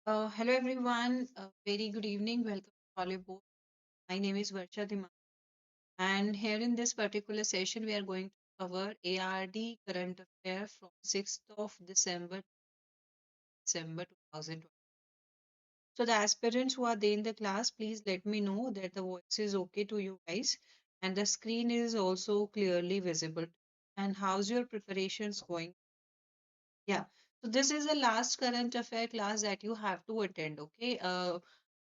Hello everyone. Very good evening. Welcome to all you both. My name is Varsha Dima, and here in this particular session, we are going to cover ARD current affair from 6th of December 2020. So the aspirants who are there in the class, please let me know that the voice is okay to you guys, and the screen is also clearly visible. And how's your preparations going? Yeah. So this is the last current affair class that you have to attend. Okay.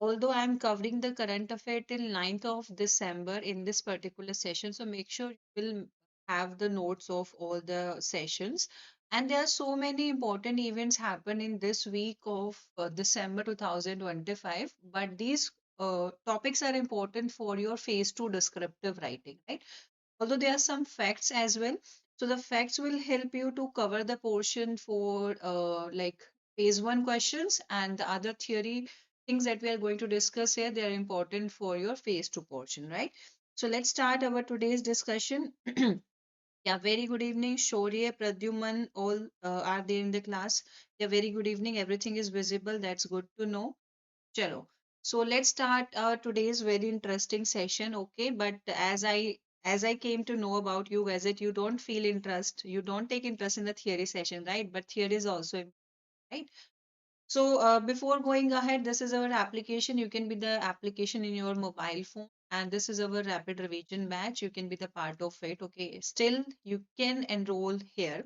Although I'm covering the current affair till 9th of December in this particular session, so make sure you will have the notes of all the sessions. And there are so many important events happen in this week of December 2025, but these topics are important for your phase two descriptive writing, right? Although there are some facts as well. So the facts will help you to cover the portion for like phase one questions, and the other theory things that we are going to discuss here, they are important for your phase two portion, right? So let's start our today's discussion. Yeah, very good evening. Shaurya, Pradyuman, all are there in the class. Yeah, very good evening. Everything is visible. That's good to know. Chalo. So let's start today's very interesting session, okay? But as I came to know about you guys that you don't feel interest, you don't take interest in the theory session, right? But theory is also right. So before going ahead, this is our application. You can be the application in your mobile phone, and this is our rapid revision batch. You can be the part of it, okay? Still, you can enroll here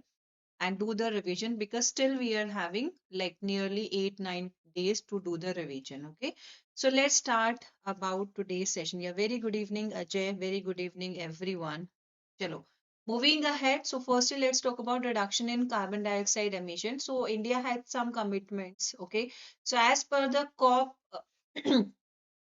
and do the revision because still we are having like nearly 8 9 days to do the revision. Okay, so let's start about today's session. Yeah, very good evening Ajay, very good evening everyone. Chalo, moving ahead, so firstly let's talk about reduction in carbon dioxide emission. So India had some commitments. Okay, so as per the cop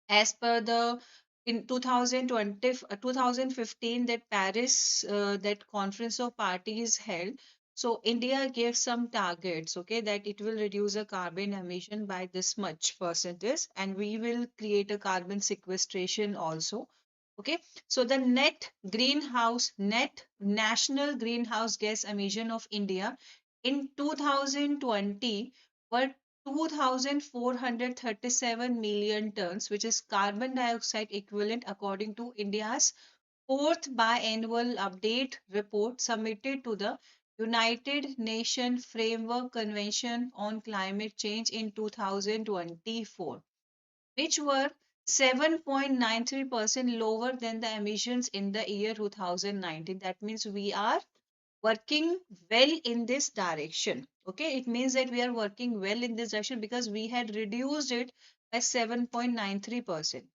as per the in 2020 2015 that Paris that conference of parties held, so India gave some targets, okay, that it will reduce the carbon emission by this much percentage, and we will create a carbon sequestration also. Okay, so the net national greenhouse gas emission of India in 2020 were 2,437 million tons, which is carbon dioxide equivalent according to India's fourth biannual update report submitted to the United Nations Framework Convention on Climate Change in 2024, which were 7.93% lower than the emissions in the year 2019. That means we are working well in this direction. Okay, it means that we are working well in this direction because we had reduced it by 7.93%.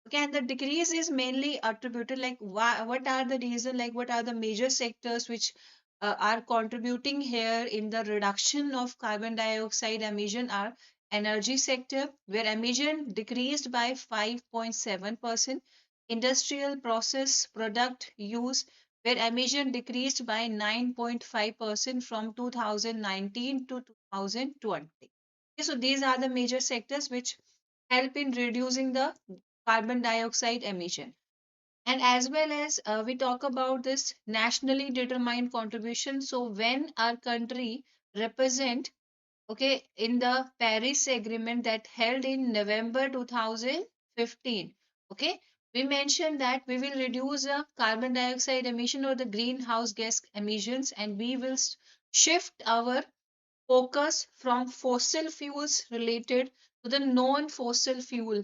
Okay, and the decrease is mainly attributed like what are the reason, like what are the major sectors which are contributing here in the reduction of carbon dioxide emission are energy sector where emission decreased by 5.7%, industrial process product use where emission decreased by 9.5% from 2019 to 2020. Okay, so these are the major sectors which help in reducing the carbon dioxide emission. And as well as we talk about this nationally determined contribution. So when our country represent, okay, in the Paris Agreement that held in November 2015, okay, we mentioned that we will reduce the carbon dioxide emission or the greenhouse gas emissions, and we will shift our focus from fossil fuels related to the non-fossil fuel.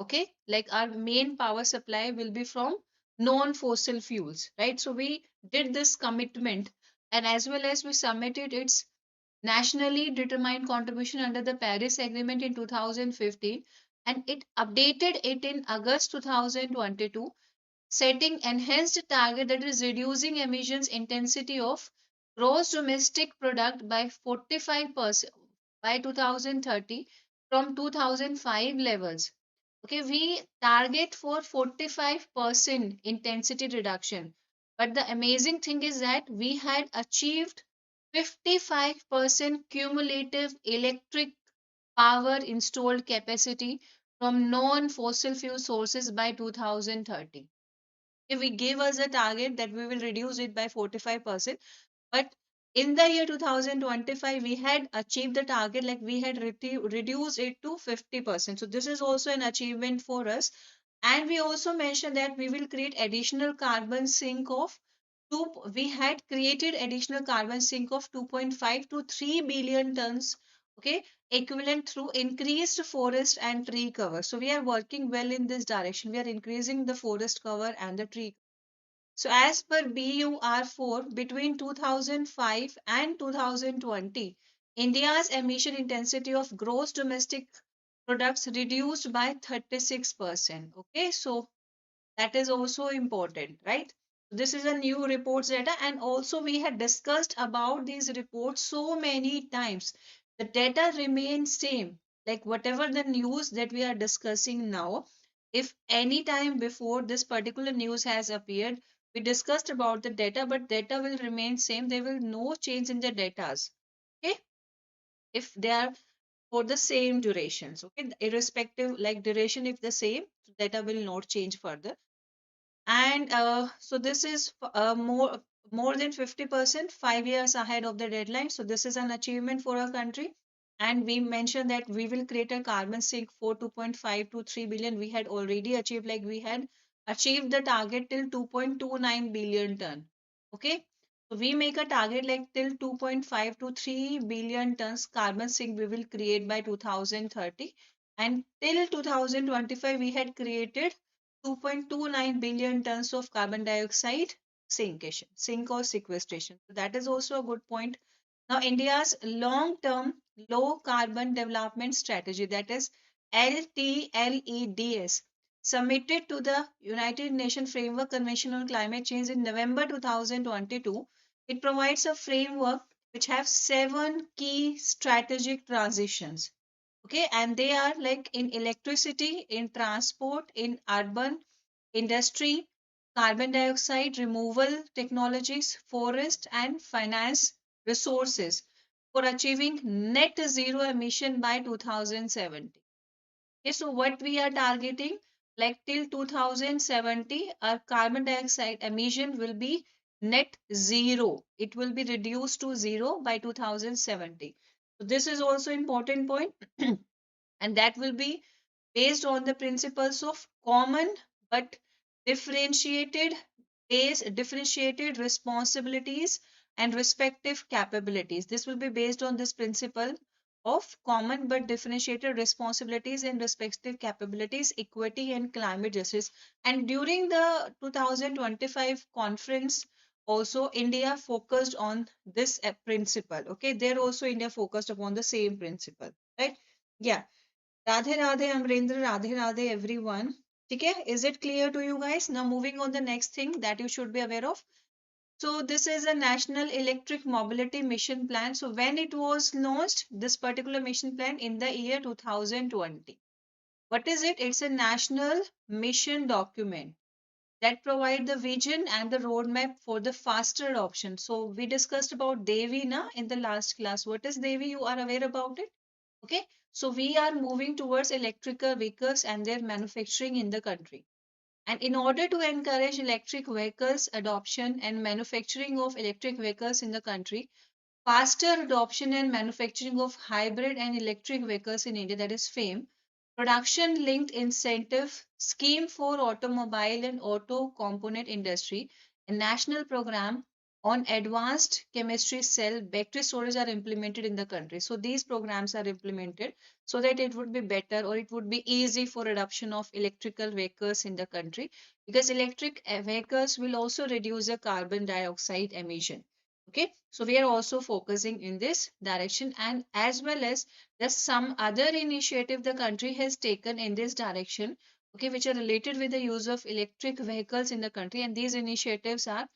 Okay, like our main power supply will be from non-fossil fuels, right? So we did this commitment, and as well as we submitted its nationally determined contribution under the Paris Agreement in 2015, and it updated it in August 2022, setting enhanced target that is reducing emissions intensity of gross domestic product by 45% by 2030 from 2005 levels. Okay, we target for 45% intensity reduction. But the amazing thing is that we had achieved 55% cumulative electric power installed capacity from non fossil fuel sources by 2030. If we give us a target that we will reduce it by 45%, but In the year 2025, we had achieved the target, like we had reduced it to 50%. So this is also an achievement for us. And we also mentioned that we will create additional carbon sink of we had created additional carbon sink of 2.5 to 3 billion tons, okay, equivalent through increased forest and tree cover. So we are working well in this direction. We are increasing the forest cover and the tree. So as per BUR4, between 2005 and 2020, India's emission intensity of gross domestic products reduced by 36%. Okay, so that is also important, right? This is a new reports data, and also we had discussed about these reports so many times. The data remains same, like whatever the news that we are discussing now, if any time before this particular news has appeared, we discussed about the data, but data will remain same. There will no change in the datas, okay, if they are for the same durations, okay, irrespective, like duration if the same, data will not change further. And so this is more than 50%, 5 years ahead of the deadline. So this is an achievement for our country. And we mentioned that we will create a carbon sink for 2.5 to 3 billion. We had already achieved, like we had achieved the target till 2.29 billion ton. Okay. So we make a target like till 2.5 to 3 billion tons carbon sink we will create by 2030. And till 2025, we had created 2.29 billion tons of carbon dioxide sink or sequestration. So that is also a good point. Now, India's long term low carbon development strategy, that is LTLEDS, submitted to the United Nations Framework Convention on Climate Change in November 2022, it provides a framework which have 7 key strategic transitions. Okay, and they are like in electricity, in transport, in urban industry, carbon dioxide removal technologies, forest and finance resources for achieving net zero emission by 2070. Okay, so what we are targeting, like till 2070, our carbon dioxide emission will be net zero. It will be reduced to zero by 2070. So this is also important point. And that will be based on the principles of common but differentiated differentiated responsibilities and respective capabilities. This will be based on this principle of common but differentiated responsibilities and respective capabilities, equity and climate justice. And during the 2025 conference, also India focused on this principle. Okay, there also India focused upon the same principle, right? Yeah. Radhe Radhe Amrendra, Radhe Radhe everyone. Okay, is it clear to you guys? Now moving on the next thing that you should be aware of. So this is a National Electric Mobility Mission Plan. So when it was launched, this particular mission plan in the year 2020. What is it? It's a national mission document that provide the vision and the roadmap for the faster adoption. So we discussed about Devi na in the last class. What is Devi? You are aware about it? Okay, so we are moving towards electrical vehicles and their manufacturing in the country. And in order to encourage electric vehicles adoption and manufacturing of electric vehicles in the country, faster adoption and manufacturing of hybrid and electric vehicles in India, that is FAME, production linked incentive scheme for automobile and auto component industry, a national program on advanced chemistry cell battery storage are implemented in the country. So these programs are implemented so that it would be better or it would be easy for adoption of electrical vehicles in the country, because electric vehicles will also reduce the carbon dioxide emission. Okay, so we are also focusing in this direction, and as well as there's some other initiative the country has taken in this direction, okay, which are related with the use of electric vehicles in the country. And these initiatives are,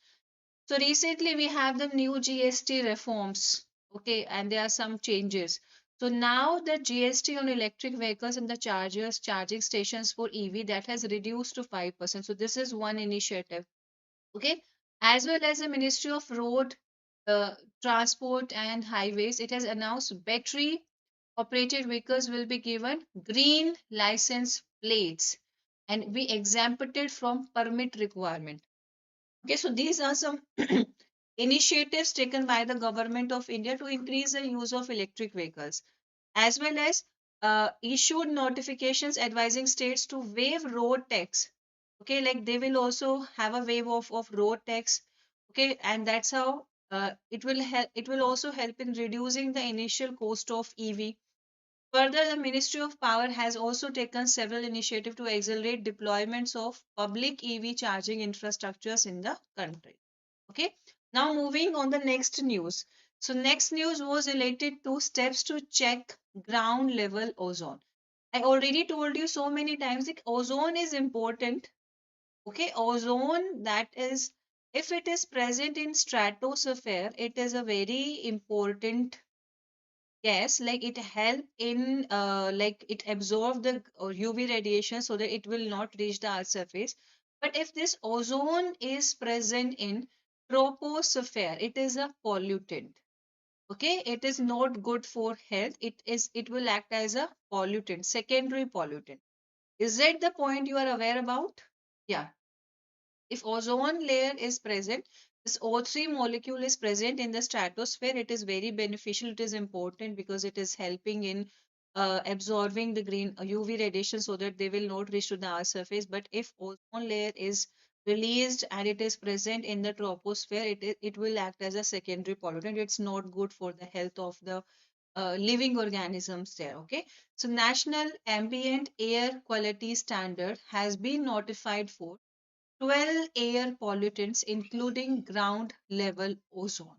so recently we have the new GST reforms, okay, and there are some changes. So now the GST on electric vehicles and the chargers, charging stations for EV, that has reduced to 5%. So this is one initiative, okay, as well as the Ministry of Road uh, Transport and Highways, it has announced battery operated vehicles will be given green license plates and be exempted from permit requirement. Okay, so these are some initiatives taken by the government of India to increase the use of electric vehicles, as well as issued notifications advising states to waive road tax. Okay, like they will also have a waive of road tax. Okay, and that's how it will help. It will also help in reducing the initial cost of EV. Further, the Ministry of Power has also taken several initiatives to accelerate deployments of public EV charging infrastructures in the country. Okay, now moving on the next news. So next news was related to steps to check ground level ozone. I already told you so many times that ozone is important. Okay, ozone, that is, if it is present in stratosphere, it is a very important gas. Like it help in like it absorb the UV radiation so that it will not reach the earth's surface. But if this ozone is present in troposphere, it is a pollutant. Okay, it is not good for health. It will act as a pollutant, secondary pollutant. Is that the point you are aware about? Yeah. If ozone layer is present, this O3 molecule is present in the stratosphere, it is very beneficial. It is important because it is helping in absorbing the green UV radiation so that they will not reach to the Earth's surface. But if ozone layer is released and it is present in the troposphere, it will act as a secondary pollutant. It's not good for the health of the living organisms there. Okay, so National Ambient Air Quality Standard has been notified for 12 air pollutants, including ground level ozone.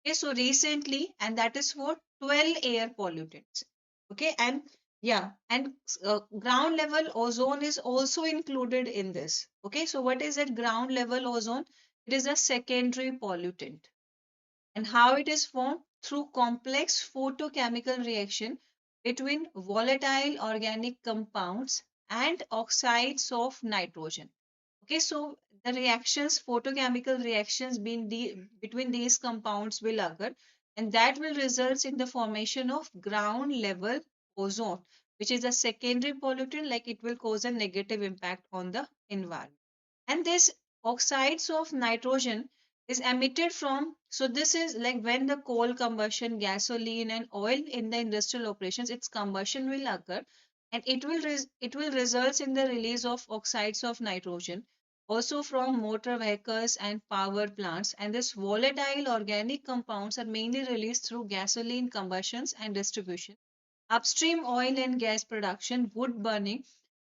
Okay, so recently, and that is for 12 air pollutants. Okay, and yeah, and ground level ozone is also included in this. Okay, so what is that ground level ozone? It is a secondary pollutant. And how it is formed? Through complex photochemical reaction between volatile organic compounds and oxides of nitrogen. Okay, so the reactions, photochemical reactions between these compounds will occur, and that will result in the formation of ground level ozone, which is a secondary pollutant, like it will cause a negative impact on the environment. And this oxides of nitrogen is emitted from, so this is like when the coal combustion, gasoline and oil in the industrial operations, its combustion will occur, and it will result in the release of oxides of nitrogen also from motor vehicles and power plants. And this volatile organic compounds are mainly released through gasoline combustions and distribution, upstream oil and gas production, wood burning,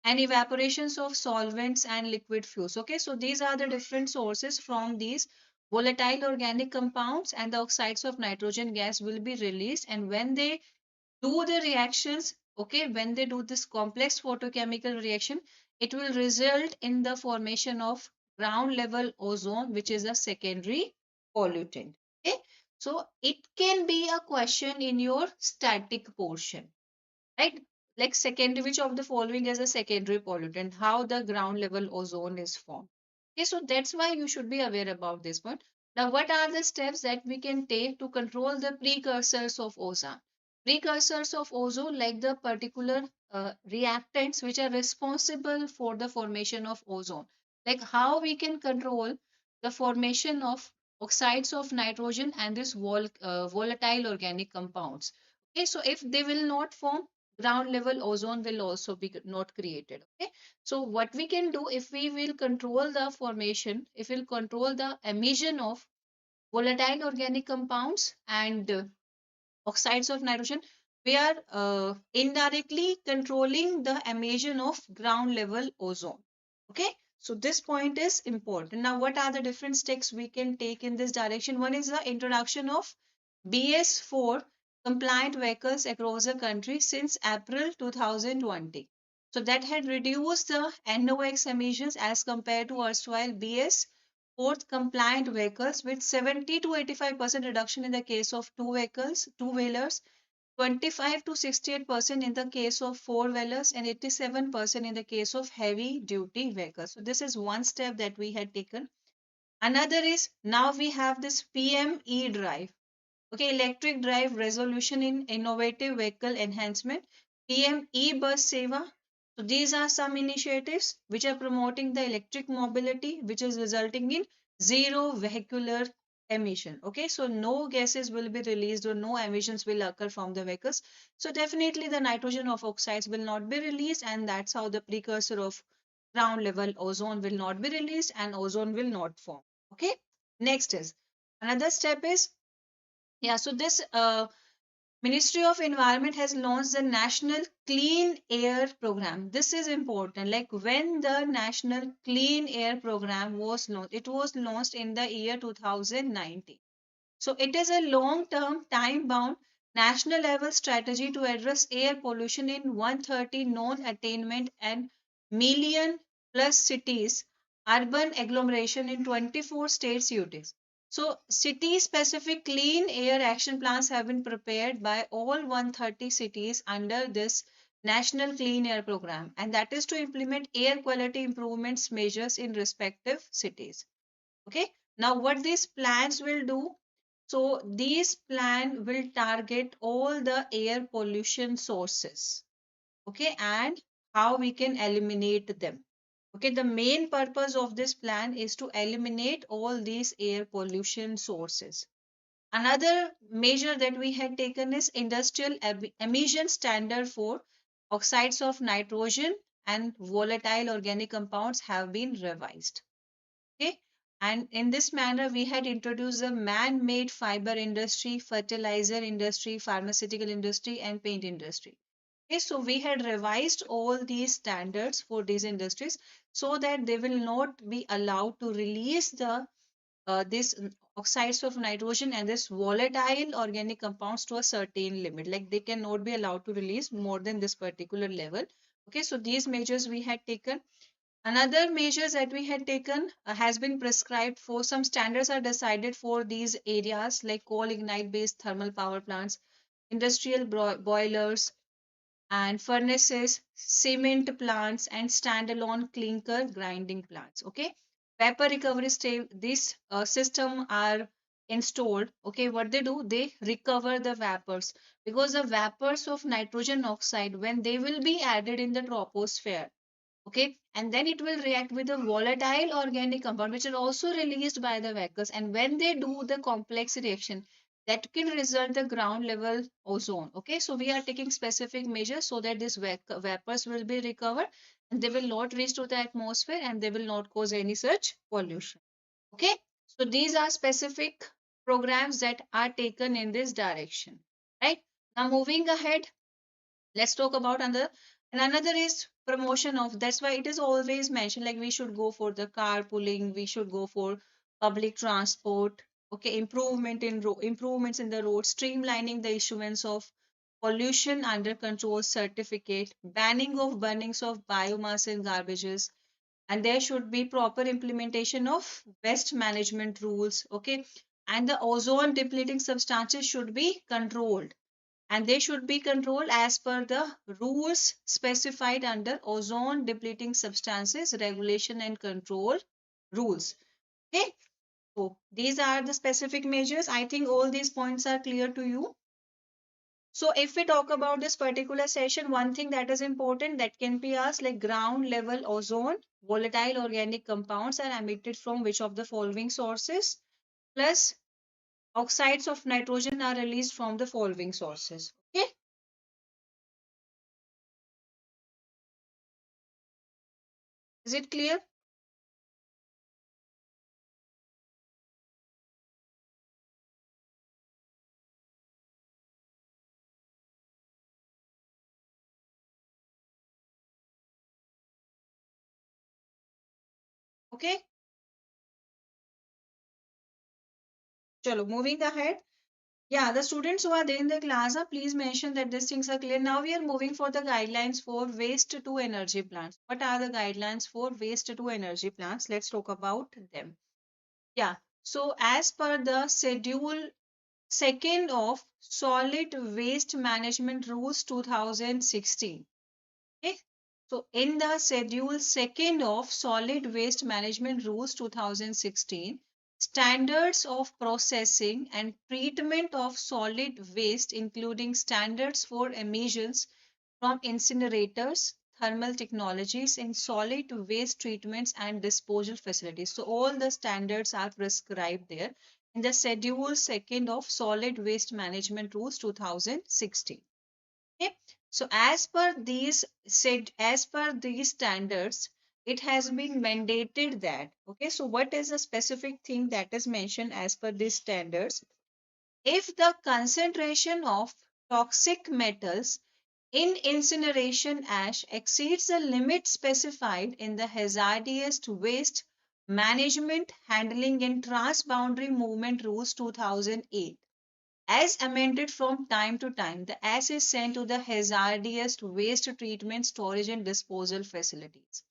and evaporations of solvents and liquid fuels. Okay, so these are the different sources from these volatile organic compounds, and the oxides of nitrogen gas will be released. And when they do the reactions, okay, when they do this complex photochemical reaction, it will result in the formation of ground level ozone, which is a secondary pollutant. Okay, so it can be a question in your static portion, right? Like secondary, which of the following is a secondary pollutant? How the ground level ozone is formed? Okay, so that's why you should be aware about this one. Now, what are the steps that we can take to control the precursors of ozone? Precursors of ozone, like the particular reactants which are responsible for the formation of ozone. Like how we can control the formation of oxides of nitrogen and this volatile organic compounds. Okay, so if they will not form, ground level ozone will also be not created. Okay, so what we can do, if we will control the formation, if we'll control the emission of volatile organic compounds and oxides of nitrogen, we are indirectly controlling the emission of ground level ozone. Okay, so this point is important. Now, what are the different steps we can take in this direction? One is the introduction of BS4 compliant vehicles across the country since April 2020. So that had reduced the NOx emissions as compared to erstwhile BS4 compliant vehicles, with 70 to 85% reduction in the case of two-wheelers, 25 to 68% in the case of four-wheelers, and 87% in the case of heavy duty vehicles. So this is one step that we had taken. Another is, now we have this PME drive. Okay, electric drive resolution in innovative vehicle enhancement, PM e-bus seva. So these are some initiatives which are promoting the electric mobility, which is resulting in zero vehicular emission. Okay, so no gases will be released or no emissions will occur from the vehicles. So definitely the nitrogen of oxides will not be released, and that's how the precursor of ground level ozone will not be released and ozone will not form. Okay, next is another step is, yeah, so this Ministry of Environment has launched the National Clean Air Program. This is important. Like when the National Clean Air Program was launched, it was launched in the year 2019. So it is a long-term, time-bound, national level strategy to address air pollution in 130 known attainment and million plus cities, urban agglomeration in 24 states UTs. So city-specific clean air action plans have been prepared by all 130 cities under this National Clean Air Program, and that is to implement air quality improvements measures in respective cities. Okay. Now, what these plans will do, so these plan will target all the air pollution sources, okay, and how we can eliminate them. Okay, the main purpose of this plan is to eliminate all these air pollution sources. Another measure that we had taken is industrial emission standard for oxides of nitrogen and volatile organic compounds have been revised. Okay, and in this manner we had introduced the man-made fiber industry, fertilizer industry, pharmaceutical industry, and paint industry. Okay, so we had revised all these standards for these industries so that they will not be allowed to release the this oxides of nitrogen and this volatile organic compounds to a certain limit. Like they cannot be allowed to release more than this particular level. Okay, so these measures we had taken. Another measures that we had taken has been prescribed for some standards are decided for these areas like coal ignite based thermal power plants, industrial boilers and furnaces, cement plants and standalone clinker grinding plants. Okay, vapor recovery this system are installed. Okay, what they do, they recover the vapors because the vapors of nitrogen oxide when they will be added in the troposphere, okay, and then it will react with a volatile organic compound which are also released by the vehicles, and when they do the complex reaction that can result the ground level ozone. Okay, so we are taking specific measures so that these vapors will be recovered and they will not reach to the atmosphere and they will not cause any such pollution. Okay, so these are specific programs that are taken in this direction, right? Now moving ahead, let's talk about another, and another is promotion of, that's why it is always mentioned like we should go for the carpooling, we should go for public transport. Okay, improvements in the road, streamlining the issuance of pollution under control certificate, banning of burnings of biomass and garbages, and there should be proper implementation of waste management rules. Okay, and the ozone depleting substances should be controlled, and they should be controlled as per the rules specified under ozone depleting substances regulation and control rules. Okay, so these are the specific measures. I think all these points are clear to you. So if we talk about this particular session, one thing that is important that can be asked, like ground level ozone, volatile organic compounds are emitted from which of the following sources, plus oxides of nitrogen are released from the following sources. Okay, is it clear? Okay, chalo, moving ahead. Yeah, the students who are there in the class, please mention that these things are clear. Now we are moving for the guidelines for waste to energy plants. What are the guidelines for waste to energy plants? Let's talk about them. Yeah, so as per the schedule second of solid waste management rules 2016. Okay. So in the schedule second of solid waste management rules 2016, standards of processing and treatment of solid waste, including standards for emissions from incinerators, thermal technologies in solid waste treatments and disposal facilities. So all the standards are prescribed there. in the Schedule Second of Solid Waste Management Rules 2016. Okay, so as per these standards, it has been mandated that, okay, so what is the specific thing that is mentioned as per these standards? If the concentration of toxic metals in incineration ash exceeds the limit specified in the hazardous waste management handling and transboundary movement rules 2008, as amended from time to time, the ash is sent to the hazardous waste treatment, storage, and disposal facilities.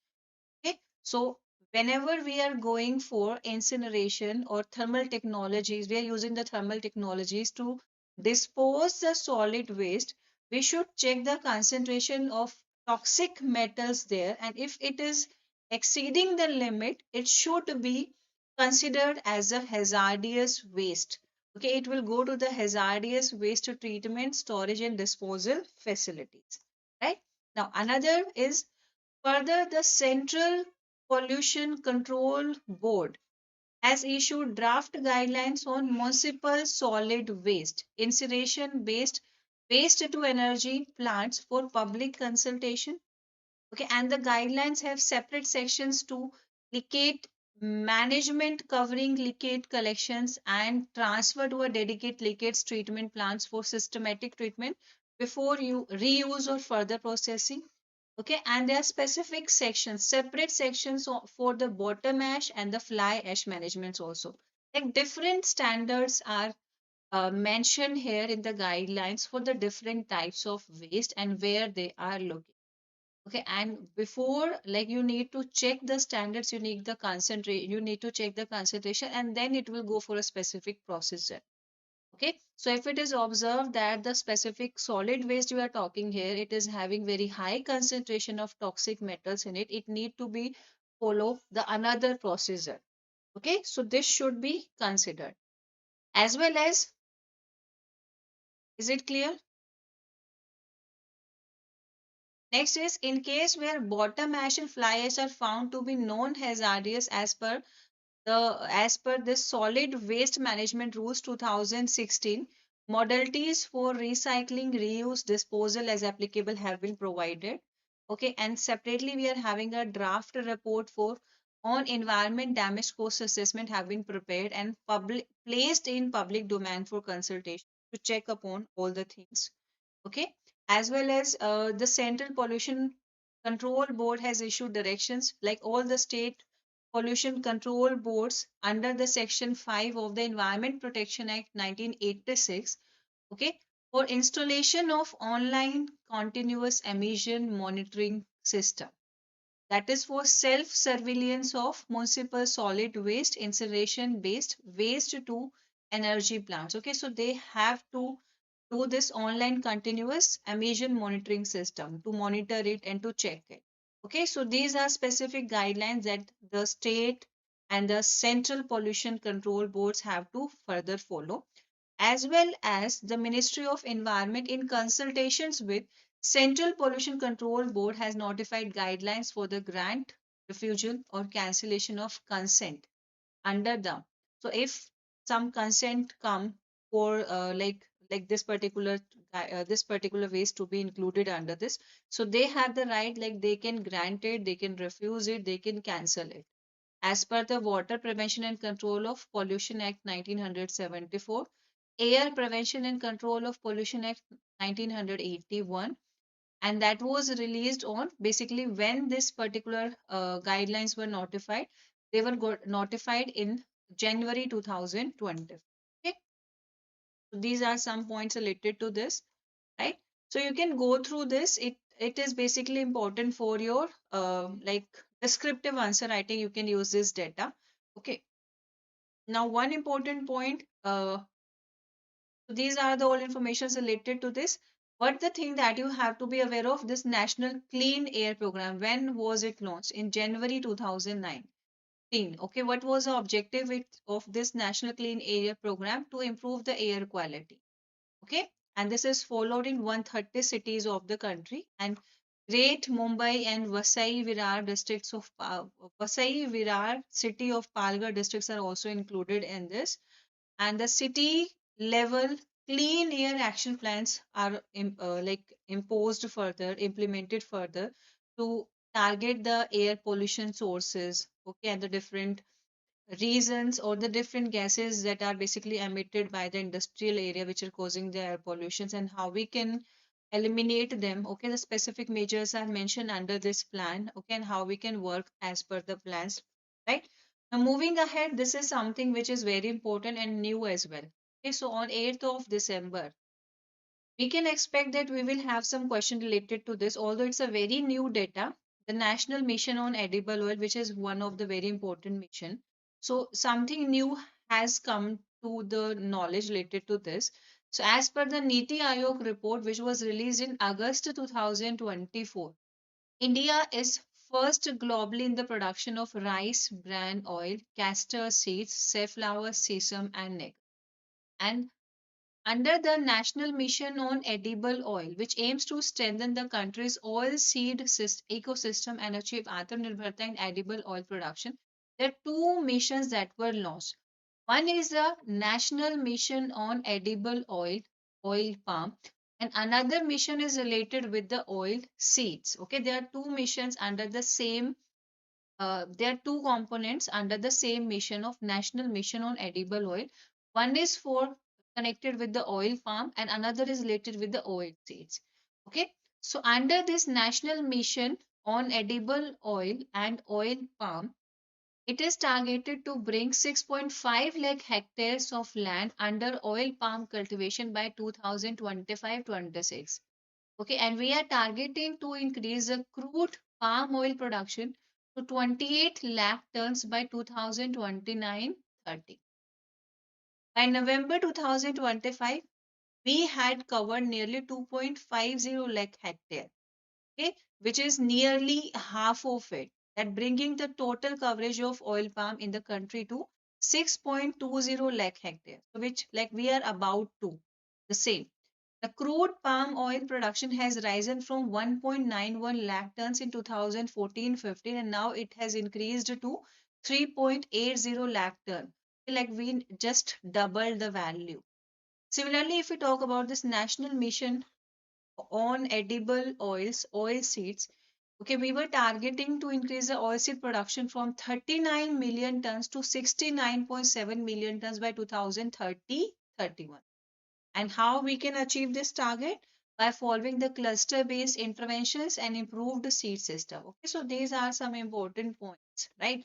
Okay, so whenever we are going for incineration or thermal technologies, we are using the thermal technologies to dispose the solid waste. We should check the concentration of toxic metals there, and if it is exceeding the limit, it should be considered as a hazardous waste. Okay, it will go to the hazardous waste treatment, storage, and disposal facilities. Right, now another is, further, the Central Pollution Control Board has issued draft guidelines on municipal solid waste, incineration based waste to energy plants for public consultation. Okay, and the guidelines have separate sections to leachate management covering leachate collections and transfer to a dedicated leachate treatment plants for systematic treatment before you reuse or further processing. Okay, and there are specific sections, separate sections for the bottom ash and the fly ash managements also. Like different standards are mentioned here in the guidelines for the different types of waste and where they are located. Okay, and before, like, you need to check the standards, you need to check the concentration, and then it will go for a specific procedure. Okay, so if it is observed that the specific solid waste you are talking here, it is having very high concentration of toxic metals in it, it need to be follow the another procedure. Okay, so this should be considered as well as, is it clear? Next is, in case where bottom ash and fly ash are found to be known hazardous as per this solid waste management rules 2016, modalities for recycling, reuse, disposal as applicable have been provided. Okay, and separately we are having a draft report for on environment damage cost assessment have been prepared and placed in public domain for consultation to check upon all the things. Okay, as well as the Central Pollution Control Board has issued directions, like all the state pollution control boards under the section 5 of the Environment Protection Act 1986, okay, for installation of online continuous emission monitoring system, that is for self surveillance of municipal solid waste incineration based waste to energy plants. Okay, so they have to do this online continuous emission monitoring system to monitor it and to check it. Okay, so these are specific guidelines that the state and the central pollution control boards have to further follow, as well as the Ministry of Environment in consultations with Central Pollution Control Board has notified guidelines for the grant, refusal or cancellation of consent under them. So if some consent come for like this particular waste to be included under this, so they have the right, like they can grant it, they can refuse it, they can cancel it. As per the Water Prevention and Control of Pollution Act 1974, Air Prevention and Control of Pollution Act 1981, and that was released on, basically when this particular guidelines were notified, they were notified in January 2020. Okay, so these are some points related to this, right? So you can go through this. It is basically important for your like descriptive answer writing. You can use this data. Okay, now one important point, so these are the all informations related to this. But the thing that you have to be aware of, this National Clean Air Program, when was it launched? In January 2019. Okay, what was the objective of this National Clean Air Program? To improve the air quality. Okay, and this is followed in 130 cities of the country, and Great Mumbai and Vasai Virar districts of Vasai Virar city of Palghar districts are also included in this. and the city level clean air action plans are imposed further, implemented further to target the air pollution sources, okay, and the different reasons or the different gases that are basically emitted by the industrial area which are causing the air pollutions and how we can eliminate them. Okay, the specific measures are mentioned under this plan, okay, and how we can work as per the plans, right? Now moving ahead, this is something which is very important and new as well. Okay, so on 8th of December we can expect that we will have some question related to this, although it's a very new data. The National Mission on Edible Oil, which is one of the very important mission. So something new has come to the knowledge related to this. So as per the Niti Aayog report, which was released in August 2024, India is first globally in the production of rice, bran oil, castor seeds, safflower, sesame, and neg. And under the National Mission on Edible Oil, which aims to strengthen the country's oilseed ecosystem and achieve Atmanirbharta in edible oil production, there are two missions that were launched. One is the National Mission on Edible Oil, oil palm, and another mission is related with the oil seeds. Okay, there are two missions under the same there are two components under the same mission of National Mission on Edible Oil. One is for connected with the oil palm and another is related with the oil seeds. Okay, so under this National Mission on Edible Oil and Oil Palm, it is targeted to bring 6.5 lakh hectares of land under oil palm cultivation by 2025-26. Okay, and we are targeting to increase the crude palm oil production to 28 lakh tons by 2029-30. By November 2025, we had covered nearly 2.50 lakh hectare, okay, which is nearly half of it, that bringing the total coverage of oil palm in the country to 6.20 lakh hectare, so which like we are about to the same. The crude palm oil production has risen from 1.91 lakh tons in 2014-15 and now it has increased to 3.80 lakh ton. Like we just doubled the value. Similarly, if we talk about this national mission on edible oils, oil seeds, okay, we were targeting to increase the oilseed production from 39 million tons to 69.7 million tons by 2030-31. And how we can achieve this target? By following the cluster based interventions and improved seed system. Okay, so these are some important points, right?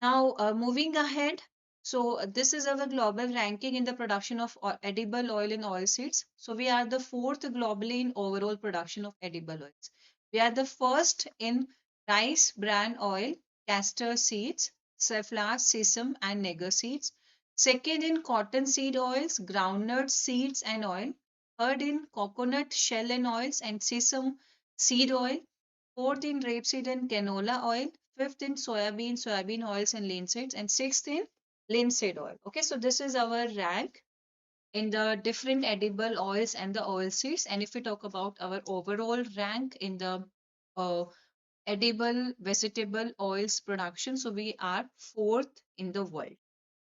Now, moving ahead, so this is our global ranking in the production of edible oil and oilseeds. So we are the fourth globally in overall production of edible oils. We are the first in rice bran oil, castor seeds, safflower, sesame, and nega seeds. Second in cotton seed oils, groundnut seeds and oil. Third in coconut shell and oils and sesame seed oil. Fourth in rapeseed and canola oil. Fifth in soybean oils and linseeds. And sixth in linseed oil. Okay, so this is our rank in the different edible oils and the oil seeds. And if we talk about our overall rank in the uh, edible vegetable oils production, so we are fourth in the world.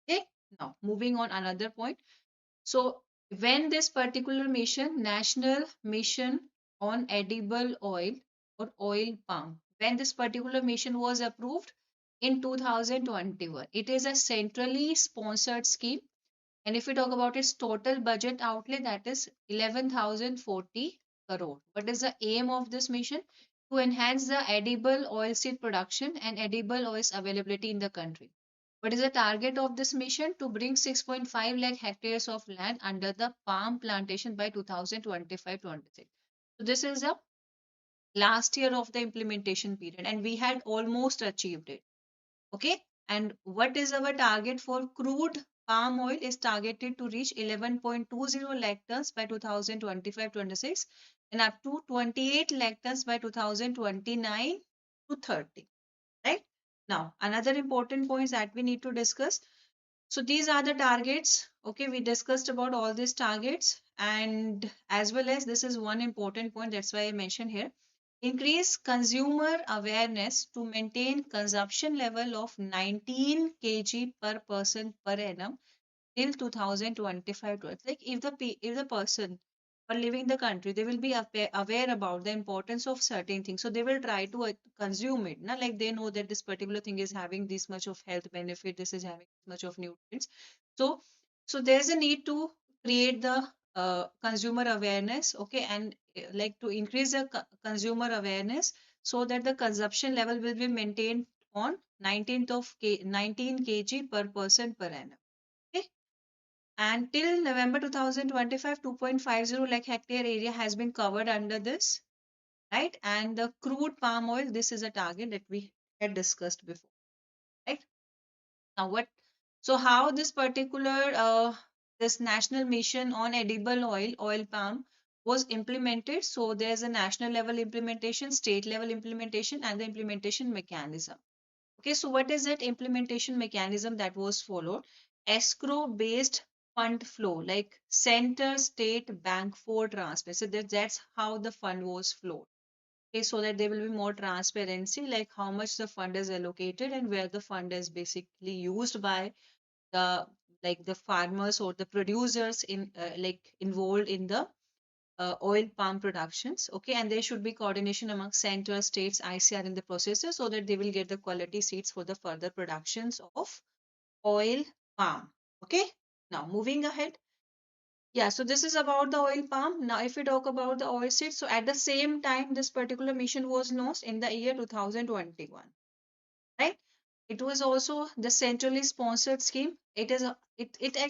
Okay, now moving on another point. So when this particular mission, National Mission on Edible Oil or Oil Palm, when this particular mission was approved in 2021, it is a centrally sponsored scheme. And if we talk about its total budget outlay, that is 11,040 crore. What is the aim of this mission? To enhance the edible oilseed production and edible oils availability in the country. What is the target of this mission? To bring 6.5 lakh hectares of land under the palm plantation by 2025-26. So this is the last year of the implementation period and we had almost achieved it. Okay. And what is our target for crude palm oil is targeted to reach 11.20 lakh tons by 2025-26 and up to 28 lakh tons by 2029 to 30. Right? Now, another important points that we need to discuss. So these are the targets. Okay, we discussed about all these targets and as well as this is one important point. That's why I mentioned here. Increase consumer awareness to maintain consumption level of 19 kg per person per annum till 2025 12. Like if the person or living the country, they will be aware about the importance of certain things, so they will try to consume it na? Like they know that this particular thing is having this much of health benefit, this is having this much of nutrients. So there's a need to create the consumer awareness, okay, and like to increase the consumer awareness so that the consumption level will be maintained on 19 kg per person per annum. Okay. And till November 2025, 2.50 lakh hectare area has been covered under this, right? And the crude palm oil, this is a target that we had discussed before, right? Now, what? So, how this particular this national mission on edible oil palm was implemented? So, there's a national level implementation, state level implementation, and the implementation mechanism. Okay, so what is that implementation mechanism that was followed? Escrow based fund flow, like center, state, bank for transfer. So that's how the fund was flowed. Okay, so that there will be more transparency, like how much the fund is allocated and where the fund is basically used by the like the farmers or the producers in like involved in the oil palm productions. Okay, and there should be coordination among center, states, ICR in the processor so that they will get the quality seeds for the further productions of oil palm. Okay, now moving ahead. Yeah, so this is about the oil palm. Now, if we talk about the oil seeds, so at the same time, this particular mission was launched in the year 2021, right? It was also the centrally sponsored scheme. It is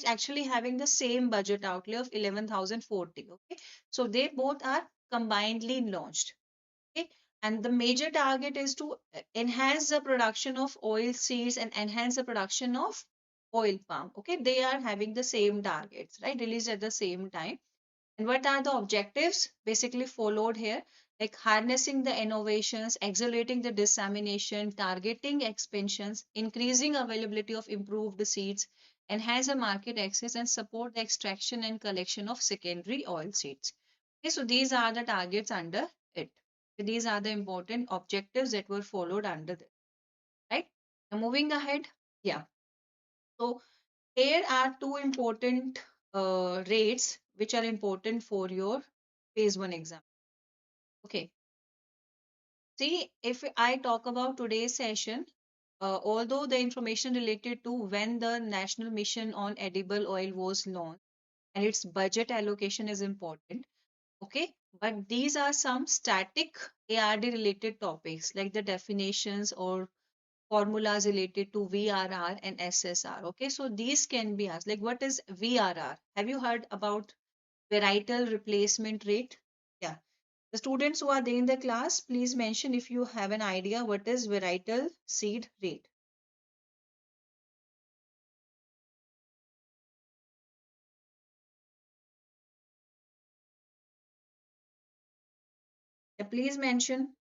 actually having the same budget outlay of 11,040. Okay, so they both are combinedly launched. Okay, and the major target is to enhance the production of oil seeds and enhance the production of oil palm. Okay, they are having the same targets, right? Released at the same time. And what are the objectives basically followed here? Like harnessing the innovations, accelerating the dissemination, targeting expansions, increasing availability of improved seeds, enhance the market access, and support the extraction and collection of secondary oil seeds. Okay, so these are the targets under it. So these are the important objectives that were followed under this, right? Now moving ahead, yeah. So here are two important rates which are important for your phase one exam. Okay. See, if I talk about today's session, although the information related to when the national mission on edible oil was launched and its budget allocation is important, okay, but these are some static ARD related topics like the definitions or formulas related to VRR and SSR. Okay, so these can be asked like what is VRR? Have you heard about varietal replacement rate? Yeah. The students who are there in the class, please mention if you have an idea what is varietal seed rate. Yeah, please mention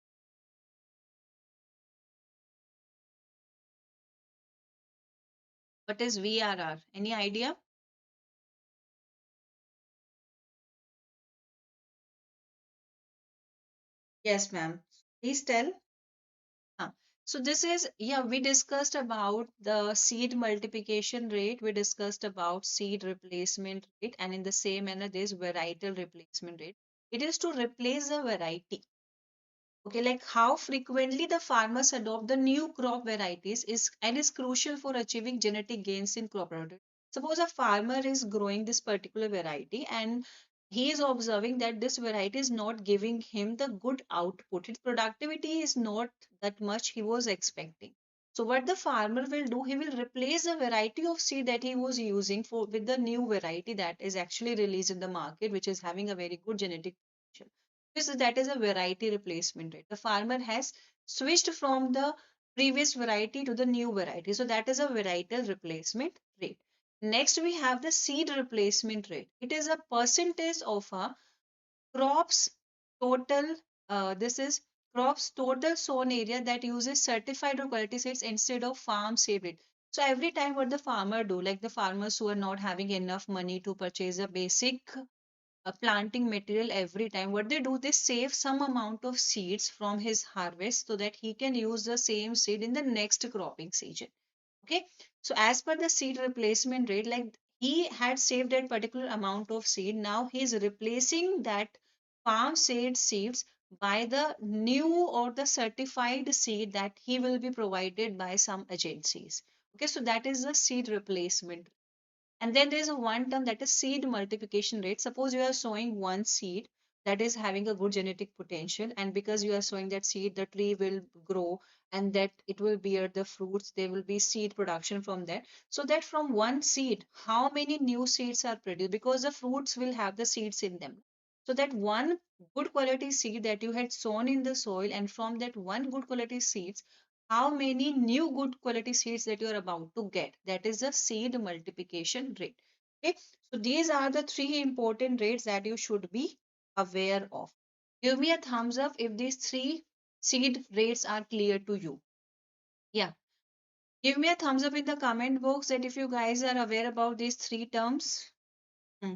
what is VRR. Any idea? Yes, ma'am. Please tell. Huh. So this is, yeah, we discussed about the seed multiplication rate, we discussed about seed replacement rate, and in the same manner, there's varietal replacement rate. It is to replace the variety. Okay, like how frequently the farmers adopt the new crop varieties is crucial for achieving genetic gains in crop production. Suppose a farmer is growing this particular variety and he is observing that this variety is not giving him the good output. Its productivity is not that much he was expecting. So what the farmer will do, he will replace the variety of seed that he was using for with the new variety that is actually released in the market, which is having a very good genetic potential. That is a variety replacement rate. The farmer has switched from the previous variety to the new variety. So that is a varietal replacement rate. Next, we have the seed replacement rate. It is a percentage of a crops total. This is crops total sown area that uses certified or quality seeds instead of farm saved rate. So every time what the farmer do, like the farmers who are not having enough money to purchase a basic planting material every time, what they do, they save some amount of seeds from his harvest so that he can use the same seed in the next cropping season. Okay, so as per the seed replacement rate, like he had saved that particular amount of seed. Now he's replacing that farm seeds by the new or the certified seed that he will be provided by some agencies. Okay, so that is the seed replacement. And then there's a one term that is seed multiplication rate. Suppose you are sowing one seed that is having a good genetic potential, and because you are sowing that seed, the tree will grow and that it will bear the fruits. There will be seed production from that. So that from one seed, how many new seeds are produced? Because the fruits will have the seeds in them. So that one good quality seed that you had sown in the soil, and from that one good quality seeds, how many new good quality seeds that you are about to get. That is the seed multiplication rate. Okay, so these are the three important rates that you should be aware of. Give me a thumbs up if these three seed rates are clear to you. Yeah, give me a thumbs up in the comment box that if you guys are aware about these three terms. Hmm.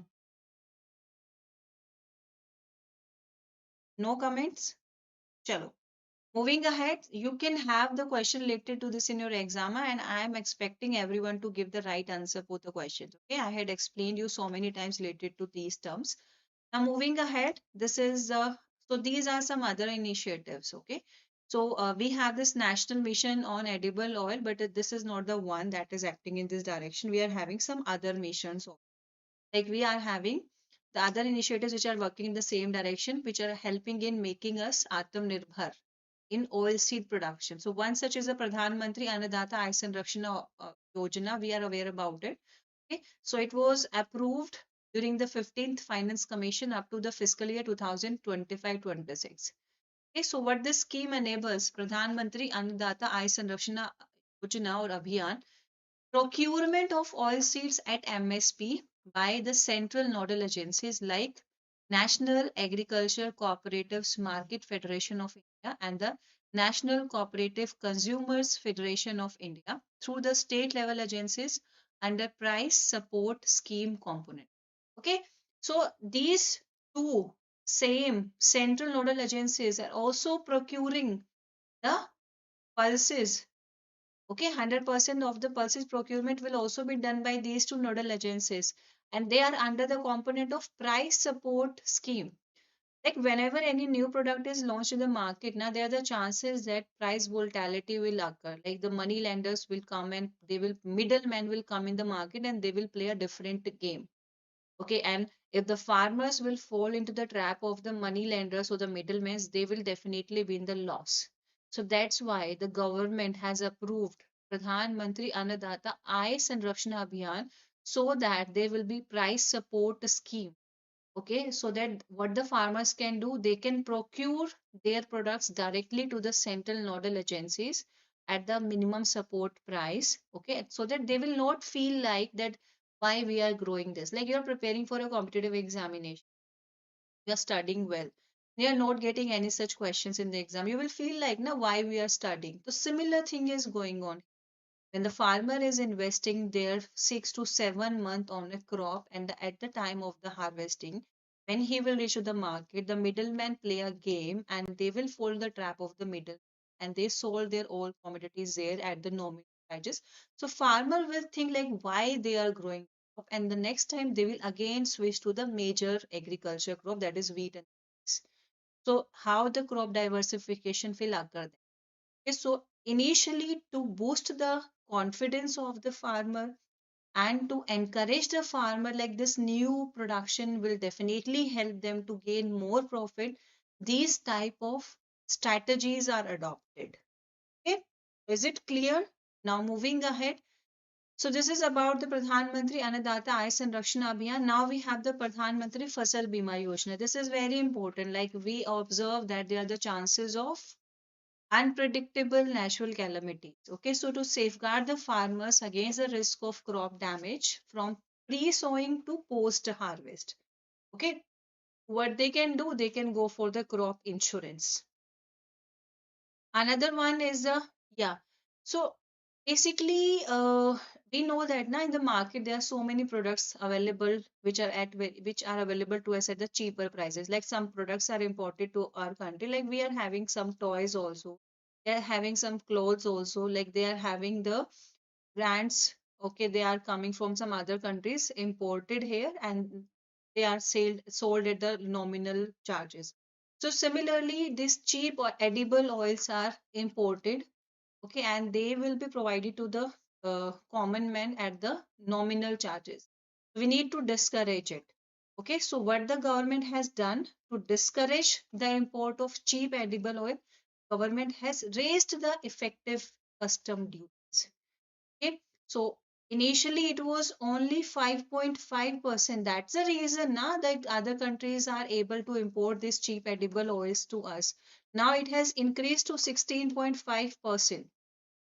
No comments? Chalo. Moving ahead, you can have the question related to this in your exam, and I am expecting everyone to give the right answer for the questions. Okay, I had explained you so many times related to these terms. Now, moving ahead, this is so these are some other initiatives. Okay, so we have this national mission on edible oil, but this is not the one that is acting in this direction. We are having some other missions. Like we are having the other initiatives which are working in the same direction, which are helping in making us Atmanirbhar in oilseed production. So one such is the Pradhan Mantri Annadata Aay Sanrakshana Yojana. We are aware about it. Okay. So it was approved during the 15th Finance Commission up to the fiscal year 2025-26. Okay. So what this scheme enables, Pradhan Mantri Annadata Aay Sanrakshana Yojana or Abhiyan, procurement of oilseeds at MSP by the central nodal agencies like National Agriculture Cooperatives Market Federation of India and the National Cooperative Consumers Federation of India through the state level agencies under price support scheme component. Okay, so these two same central nodal agencies are also procuring the pulses. Okay, 100% of the pulses procurement will also be done by these two nodal agencies, and they are under the component of price support scheme. Like whenever any new product is launched in the market, now there are the chances that price volatility will occur. Like the money lenders will come and they will middlemen will come in the market and they will play a different game. Okay, and if the farmers will fall into the trap of the money lenders or the middlemen, they will definitely be in the loss. So that's why the government has approved Pradhan Mantri Annadata Aay Sanrakshana Abhiyan, so that there will be price support scheme. Okay, so that what the farmers can do, they can procure their products directly to the central nodal agencies at the minimum support price. Okay, so that they will not feel like that why we are growing this. Like you're preparing for a competitive examination, you're studying well, you're not getting any such questions in the exam, you will feel like now why we are studying. The similar thing is going on when the farmer is investing their 6 to 7 months on a crop, and at the time of the harvesting, when he will reach to the market, the middlemen play a game and they will fall the trap of the middle, and they sold their all commodities there at the nominal prices. So farmer will think like why they are growing crop, and the next time they will again switch to the major agriculture crop, that is wheat and rice. So how the crop diversification will occur? Okay, so initially, to boost the confidence of the farmer and to encourage the farmer, like this new production will definitely help them to gain more profit. These type of strategies are adopted. Okay, is it clear? Now moving ahead. So this is about the Pradhan Mantri Annadata Aay Sanrakshana Abhiyan. Now we have the Pradhan Mantri Fasal Bima Yojana. This is very important. Like we observe that there are the chances of unpredictable natural calamities. Okay, so to safeguard the farmers against the risk of crop damage from pre-sowing to post-harvest. Okay, what they can do, they can go for the crop insurance. Another one is the yeah. So basically, we know that now in the market there are so many products available which are which are available to us at the cheaper prices. Like some products are imported to our country. Like we are having some toys also. They are having some clothes also. Like they are having the brands Okay, they are coming from some other countries, imported here, and they are sold at the nominal charges. So similarly, these cheap or edible oils are imported, okay, and they will be provided to the common man at the nominal charges. We need to discourage it. Okay, so what the government has done to discourage the import of cheap edible oil, government has raised the effective custom duties. Okay, so initially it was only 5.5%. That's the reason now that other countries are able to import these cheap edible oils to us. Now it has increased to 16.5%.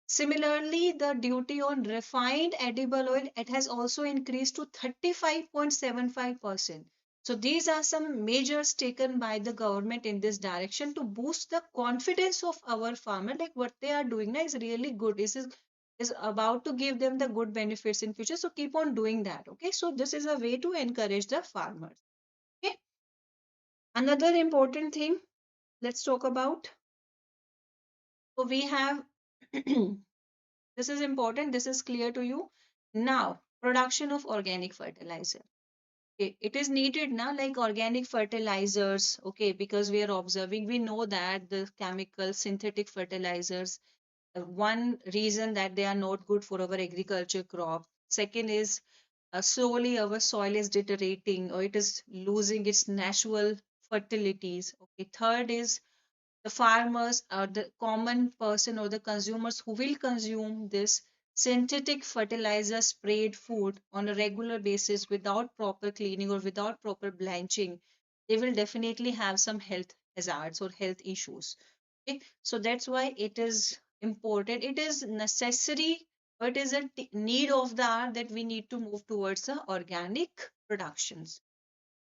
Similarly, the duty on refined edible oil, it has also increased to 35.75%. So these are some measures taken by the government in this direction to boost the confidence of our farmer. Like what they are doing now is really good. This is about to give them the good benefits in future. So keep on doing that. Okay. So this is a way to encourage the farmers. Okay. Another important thing, let's talk about. So we have this is important. This is clear to you. Now, production of organic fertilizer. Okay, it is needed now, like organic fertilizers. Okay, because we are observing, we know that the chemical synthetic fertilizers, one reason that they are not good for our agriculture crop. Second is slowly our soil is deteriorating or it is losing its natural fertilities. Okay, third is the farmers or the common person or the consumers who will consume this synthetic fertilizer sprayed food on a regular basis without proper cleaning or without proper blanching, they will definitely have some health hazards or health issues. Okay, so that's why it is important, it is necessary, or it is a need of the hour that we need to move towards the organic productions.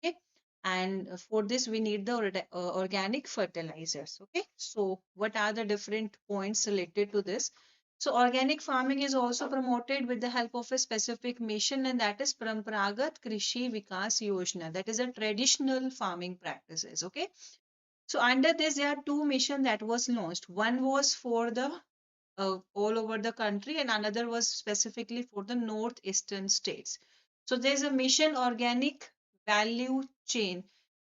Okay, and for this we need the organic fertilizers. Okay, so what are the different points related to this? So organic farming is also promoted with the help of a specific mission, and that is Paramparagat Krishi Vikas Yojana, that is a traditional farming practices. Okay, so under this there are two missions that was launched. One was for the all over the country, and another was specifically for the northeastern states. So there's a mission organic value chain.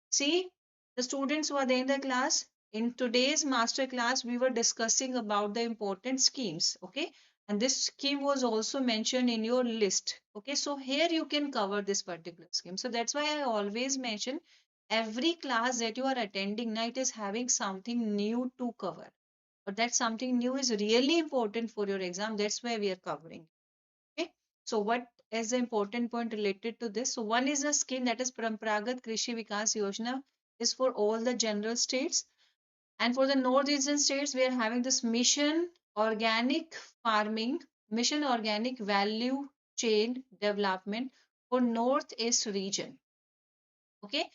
See, the students who are there in the class, in today's master class, we were discussing about the important schemes. Okay. And this scheme was also mentioned in your list. Okay. So here you can cover this particular scheme. So that's why I always mention every class that you are attending now, it is having something new to cover. But that something new is really important for your exam. That's why we are covering. Okay. So what is the important point related to this? So one is a scheme that is Paramparagat Krishi Vikas Yojana is for all the general states. And for the northeastern states, we are having this mission organic farming, mission organic value chain development for northeast region. Okay.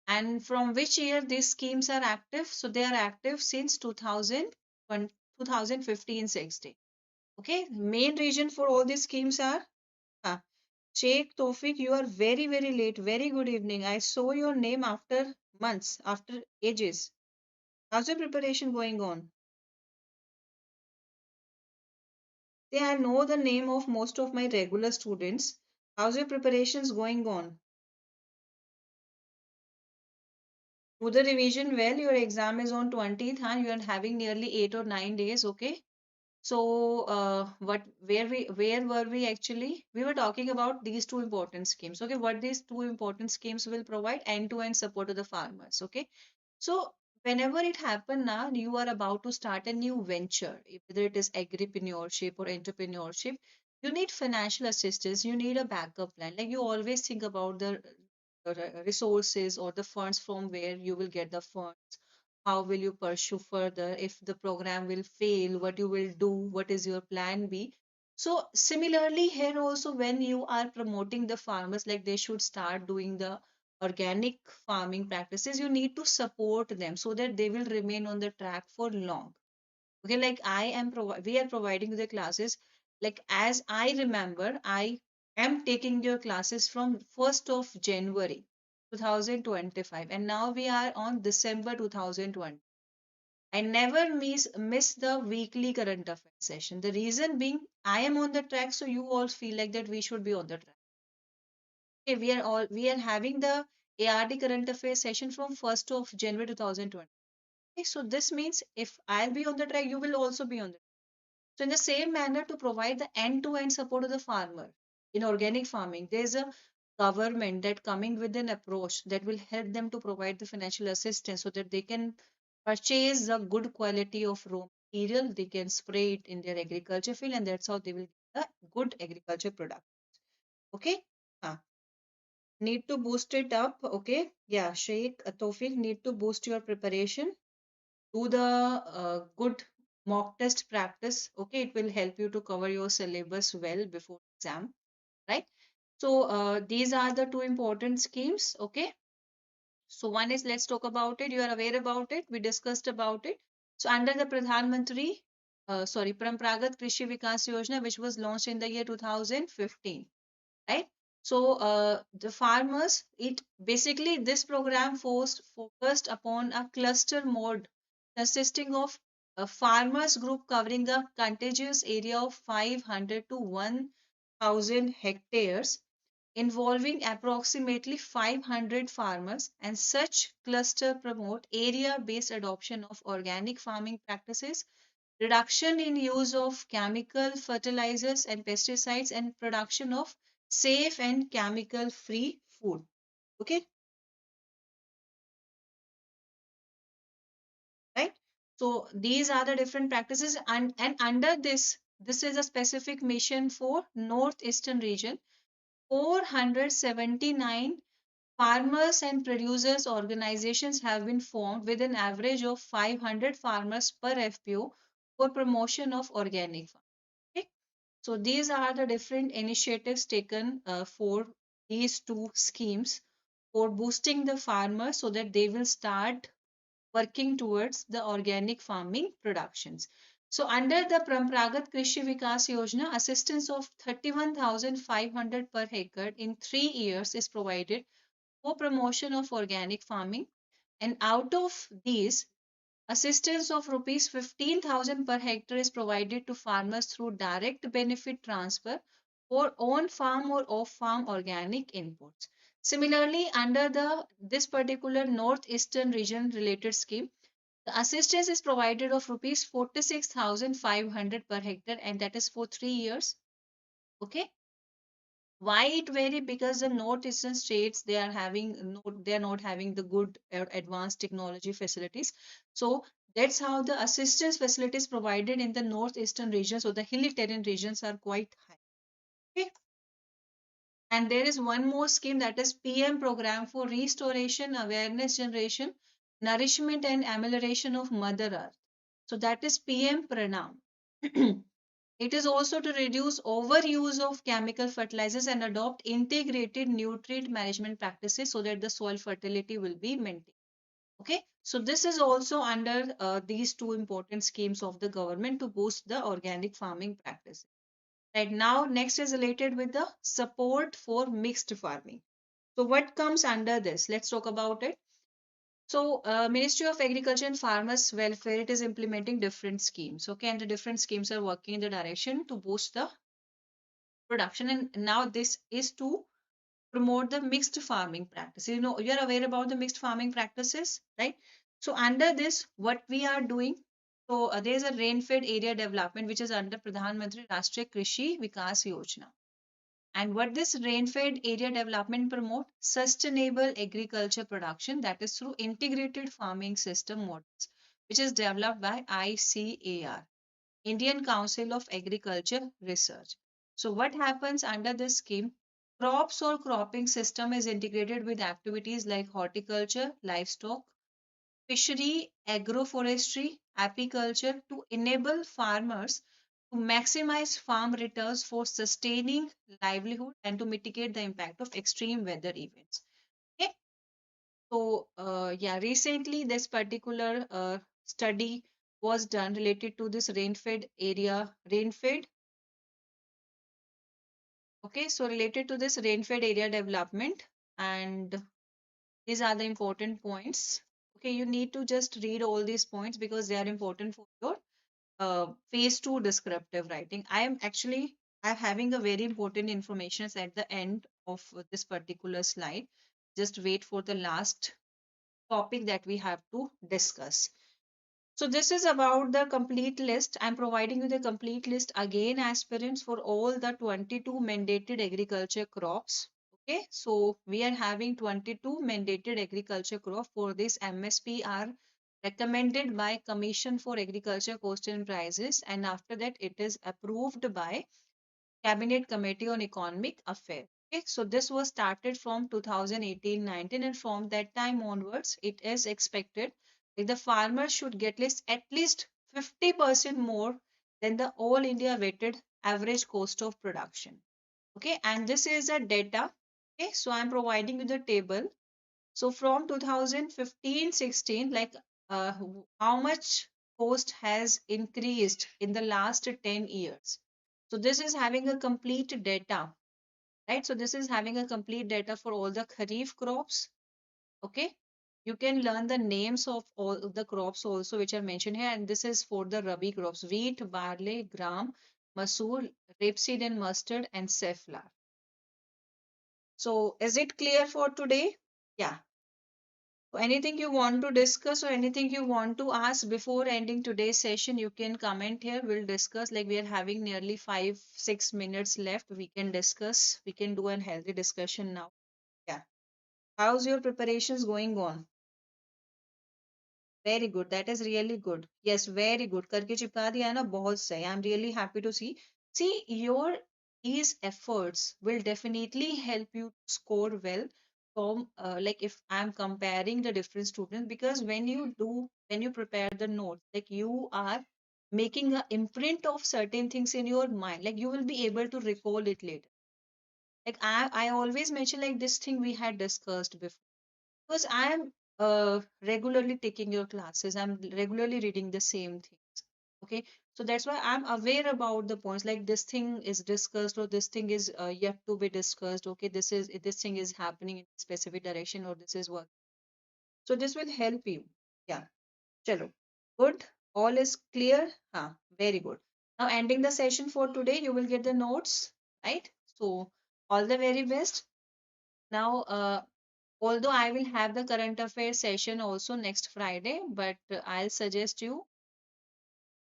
And from which year these schemes are active? So they are active since 2015-16. Okay. Main reason for all these schemes are Sheikh Tofik, you are very, very late. Very good evening. I saw your name after months, after ages. How's your preparation going on? See, I know the name of most of my regular students. How's your preparations going on? Do the revision well. Your exam is on 20th, and you are having nearly 8 or 9 days. Okay. So, where were we actually? We were talking about these two important schemes. Okay, what these two important schemes will provide end-to-end support to the farmers. Okay, so whenever it happen now, you are about to start a new venture, whether it is agripreneurship or entrepreneurship, you need financial assistance, you need a backup plan. Like you always think about the resources or the funds from where you will get the funds. How will you pursue further? If the program will fail, what you will do? What is your plan B? So similarly here also when you are promoting the farmers like they should start doing the organic farming practices, you need to support them so that they will remain on the track for long. Okay, like we are providing the classes. Like as I remember, I am taking your classes from 1st of January 2025, and now we are on December 2020. I never miss the weekly current affairs session. The reason being, I am on the track, so you all feel like that we should be on the track. Okay, we are having the ARD current affairs session from 1st of January 2020. Okay, so this means if I'll be on the track, you will also be on the track. So in the same manner, to provide the end-to-end support to the farmer in organic farming, there's a government that coming with an approach that will help them to provide the financial assistance so that they can purchase the good quality of raw material, they can spray it in their agriculture field, and that's how they will get a good agriculture product. Okay. Need to boost it up. Okay. Yeah, Sheikh Tofik, need to boost your preparation. Do the good mock test practice. Okay, it will help you to cover your syllabus well before exam, right? So these are the two important schemes. Okay, so one is, let's talk about it. You are aware about it. We discussed about it. So under the Pradhan Mantri, Parampragat Krishi Vikas Yojana, which was launched in the year 2015, right? So the farmers, it basically this program focused upon a cluster mode consisting of a farmers group covering a contiguous area of 500 to 1000 hectares, involving approximately 500 farmers, and such cluster promote area based adoption of organic farming practices, reduction in use of chemical fertilizers and pesticides, and production of safe and chemical free food. Okay, right? So these are the different practices, and under this is a specific mission for northeastern region. 479 farmers and producers organizations have been formed with an average of 500 farmers per FPO for promotion of organic farming. Okay? So these are the different initiatives taken for these two schemes for boosting the farmers so that they will start working towards the organic farming productions. So under the Parampragat Krishi Vikas Yojana, assistance of 31,500 per hectare in 3 years is provided for promotion of organic farming, and out of these, assistance of rupees 15,000 per hectare is provided to farmers through direct benefit transfer for on farm or off farm organic inputs. Similarly, under the this particular northeastern region related scheme, the assistance is provided of rupees 46,500 per hectare, and that is for 3 years. Okay, why it vary? Because the northeastern states, they are having they are not having the good advanced technology facilities, so that's how the assistance facilities provided in the northeastern region, so the hilly terrain regions are quite high. Okay, and there is one more scheme, that is PM program for restoration awareness generation, nourishment and amelioration of mother earth, so that is PM Pranam. It is also to reduce overuse of chemical fertilizers and adopt integrated nutrient management practices so that the soil fertility will be maintained. Okay, so this is also under these two important schemes of the government to boost the organic farming practices. Right now, next is related with the support for mixed farming. So what comes under this? Let's talk about it. So, Ministry of Agriculture and Farmers Welfare, it is implementing different schemes. Okay, and the different schemes are working in the direction to boost the production. And now this is to promote the mixed farming practices. You know, you're aware about the mixed farming practices, right? So under this, what we are doing, so there's a rain-fed area development which is under Pradhan Mantri Rashtriya Krishi Vikas Yojana. And what this rain-fed area development promote? Sustainable agriculture production, that is through integrated farming system models, which is developed by ICAR, Indian Council of Agriculture Research. So what happens under this scheme? Crops or cropping system is integrated with activities like horticulture, livestock, fishery, agroforestry, apiculture to enable farmers to maximize farm returns for sustaining livelihood and to mitigate the impact of extreme weather events. Okay, so yeah, recently this particular study was done related to this rain-fed area, rain-fed. Okay, so related to this rain-fed area development, and these are the important points. Okay, you need to just read all these points because they are important for your phase two descriptive writing. I'm having a very important information at the end of this particular slide. Just wait for the last topic that we have to discuss. So this is about the complete list. I'm providing you the complete list again, aspirants, for all the 22 mandated agriculture crops. Okay, so we are having 22 mandated agriculture crop for this MSP are recommended by Commission for Agriculture Cost and Prices, and after that it is approved by Cabinet Committee on Economic Affairs. Okay, so this was started from 2018-19, and from that time onwards, it is expected that the farmers should get at least 50% more than the all India weighted average cost of production. Okay, and this is a data. Okay, so I'm providing you the table. So from 2015-16, like how much cost has increased in the last 10 years. So this is having a complete data, right? So this is having a complete data for all the kharif crops. Okay. You can learn the names of all the crops also which are mentioned here. And this is for the rabi crops: wheat, barley, gram, masoor, rapeseed and mustard, and safflower. So is it clear for today? Yeah. So anything you want to discuss or anything you want to ask before ending today's session, you can comment here. We'll discuss. Like we are having nearly 5-6 minutes left. We can discuss. We can do a healthy discussion now. Yeah. How's your preparations going on? Very good. That is really good. Yes, very good. करके चिपका दिया है ना बहुत सही. I'm really happy to see. See, your these efforts will definitely help you to score well from like if I'm comparing the different students, because when you prepare the notes, like you are making an imprint of certain things in your mind, like you will be able to recall it later. Like I always mention like this thing we had discussed before, because I am regularly taking your classes. I'm regularly reading the same things. Okay, so that's why I'm aware about the points. Like this thing is discussed, or this thing is yet to be discussed. Okay, this thing is happening in a specific direction, or this is what. So this will help you. Yeah, chalo. Good. All is clear. Very good. Now ending the session for today, you will get the notes, right? So all the very best. Now, although I will have the current affairs session also next Friday, but I'll suggest you,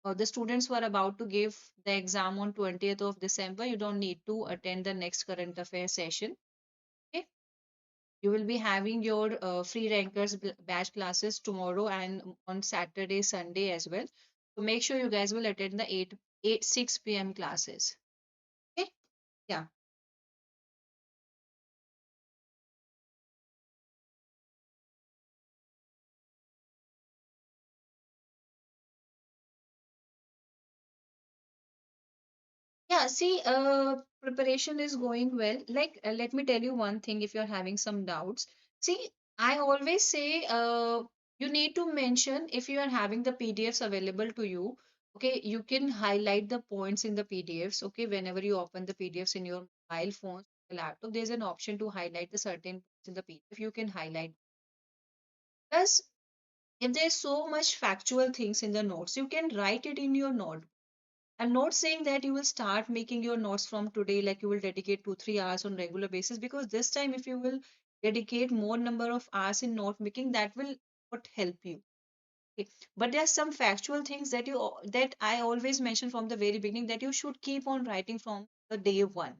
the students who are about to give the exam on 20th of December, you don't need to attend the next current affairs session. Okay, you will be having your free rankers batch classes tomorrow and on Saturday, Sunday as well. So make sure you guys will attend the 6 p.m. classes. Okay, yeah. Yeah, see, preparation is going well. Like, let me tell you one thing if you're having some doubts. See, I always say you need to mention if you are having the PDFs available to you. Okay, you can highlight the points in the PDFs. Okay, whenever you open the PDFs in your mobile phone, the laptop, there's an option to highlight the certain points in the PDF. You can highlight. Plus, if there's so much factual things in the notes, you can write it in your note. I'm not saying that you will start making your notes from today, like you will dedicate 2-3 hours on regular basis, because this time if you will dedicate more number of hours in note making, that will not help you. Okay. But there are some factual things that I always mention from the very beginning, that you should keep on writing from the day one.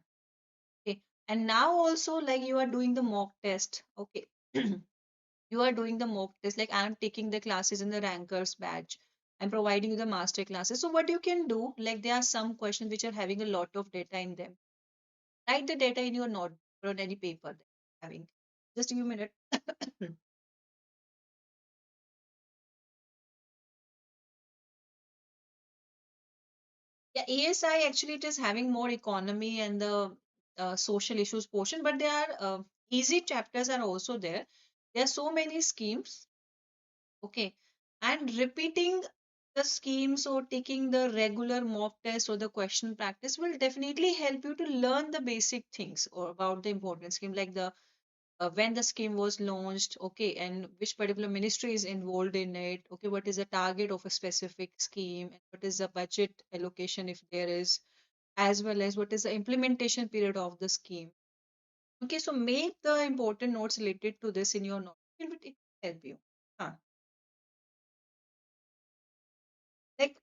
Okay. And now also, like you are doing the mock test. Okay. You are doing the mock test, like I'm taking the classes in the rankers batch. I'm providing you the master classes. So what you can do, like there are some questions which are having a lot of data in them. Write the data in your notebook or on any paper that you're having. Just give me a minute. Yeah, ASI actually it is having more economy and the social issues portion, but there are easy chapters are also there. There are so many schemes. Okay. And repeating the schemes or taking the regular mock test or the question practice will definitely help you to learn the basic things or about the important scheme, like the when the scheme was launched, okay, and which particular ministry is involved in it, okay, what is the target of a specific scheme, and what is the budget allocation if there is, as well as what is the implementation period of the scheme. Okay, so make the important notes related to this in your notes. It will help you. Huh. Like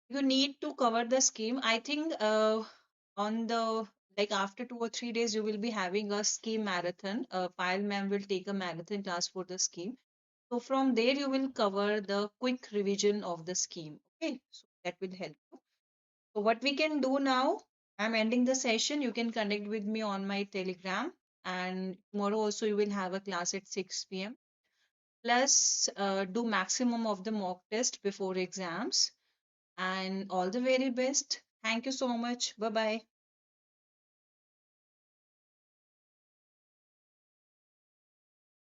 you need to cover the scheme. I think on the like after 2 or 3 days you will be having a scheme marathon. Pile ma'am will take a marathon class for the scheme. So from there you will cover the quick revision of the scheme. Okay, so that will help you. So what we can do now, I'm ending the session. You can connect with me on my Telegram, and tomorrow also you will have a class at 6 p.m. Plus, do maximum of the mock test before exams. And all the very best. Thank you so much. Bye bye.